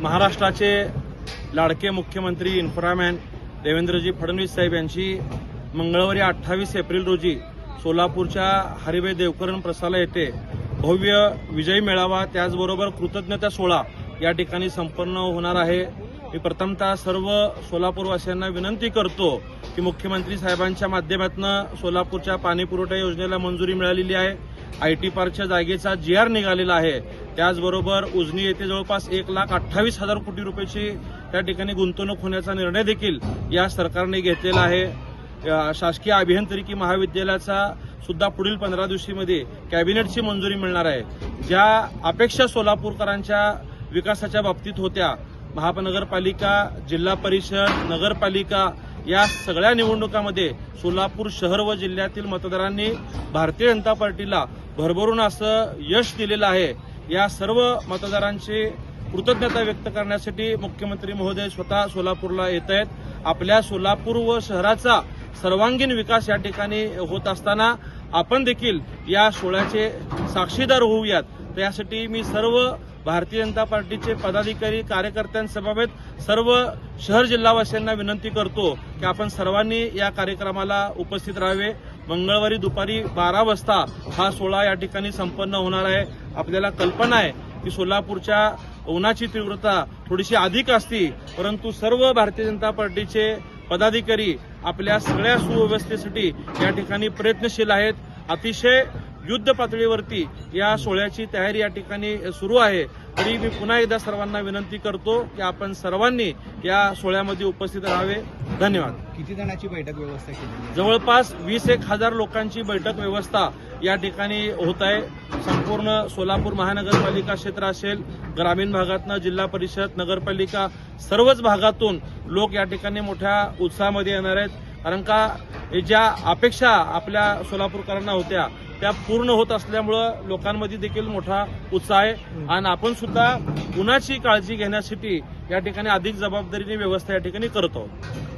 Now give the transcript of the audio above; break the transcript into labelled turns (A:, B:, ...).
A: महाराष्ट्राचे लाडके मुख्यमंत्री इन्फ्रामॅन देवेंद्रजी फडणवीस साहेब यांची मंगळवारी 28 एप्रिल रोजी सोलापूरच्या हरिभाई देवकरण प्रसाला येथे भव्य विजयी मेळावा त्याचबरोबर कृतज्ञता सोहळा या ठिकाणी संपन्न होणार आहे। मी प्रथमतः सर्व सोलापूरवासियांना विनंती करतो की मुख्यमंत्री साहेबांच्या माध्यमातून सोलापूरच्या पाणी पुरवठा योजनेला मंजुरी मिळालेली आहे। आयटी पार्कच्या जागेचा GR निघालेला आहे। त्याचबरोबर उजनी येथे जवळपास 1,28,000 कोटी रुपयाची त्या ठिकाणी गुंतवणूक होण्याचा निर्णय देखील या सरकारने घेतलेला आहे। शासकीय अभियांत्रिकी महाविद्यालयाचा सुद्धा पुढील 15 दिवसांमध्ये कॅबिनेटची मंजुरी मिळणार आहे। ज्या अपेक्षा सोलापूरकरांच्या विकासाच्या बाबतीत होत्या, महानगरपालिका, जिल्हा परिषद, नगरपालिका या सगळ्या निवडणुकांमध्ये सोलापूर शहर व जिल्ह्यातील मतदारांनी भारतीय जनता पार्टीला भरभरून असं यश दिलेलं आहे। या सर्व मतदारांची कृतज्ञता व्यक्त करण्यासाठी मुख्यमंत्री महोदय स्वतः सोलापूरला येत आहेत। आपल्या सोलापूर व शहराचा सर्वांगीण विकास या ठिकाणी होत असताना आपण देखील या सोहळ्याचे साक्षीदार होऊयात। त्यासाठी मी सर्व भारतीय जनता पार्टीचे पदाधिकारी, कार्यकर्त्यांसमवेत सर्व शहर जिल्हावासियांना विनंती करतो की आपण सर्वांनी या कार्यक्रमाला उपस्थित राहावे। मंगळवारी दुपारी 12 वाजता हा सोहळा या ठिकाणी संपन्न होणार आहे। आपल्याला कल्पना आहे की सोलापूरच्या उन्हाची तीव्रता थोडीशी अधिक असती, परंतु सर्व भारतीय जनता पार्टीचे पदाधिकारी आपल्या सगळ्या सुव्यवस्थेसाठी या ठिकाणी प्रयत्नशील आहेत। अतिशय युद्ध पातळीवरती या सोहळ्याची तयारी या ठिकाणी सुरू आहे। तरी मी पुन्हा एकदा सर्वांना विनंती करतो की आपण सर्वांनी या सोहळ्यामध्ये उपस्थित राहावे। धन्यवाद।
B: किती जणांची बैठक व्यवस्था केली?
A: जवळपास 20,000 लोकांची बैठक व्यवस्था या ठिकाणी होत आहे। संपूर्ण सोलापूर महानगरपालिका क्षेत्र असेल, ग्रामीण भागातनं जिल्हा परिषद, नगरपालिका सर्वच भागातून लोक या ठिकाणी मोठ्या उत्साहामध्ये येणार आहेत। कारण का ज्या अपेक्षा आपल्या सोलापूरकरांना होत्या त्या पूर्ण होत असल्यामुळं लोकांमध्ये देखील मोठा उत्साह आहे आणि आपण सुद्धा उन्हाची काळजी घेण्यासाठी या ठिकाणी अधिक जबाबदारीने व्यवस्था या ठिकाणी करत आहोत।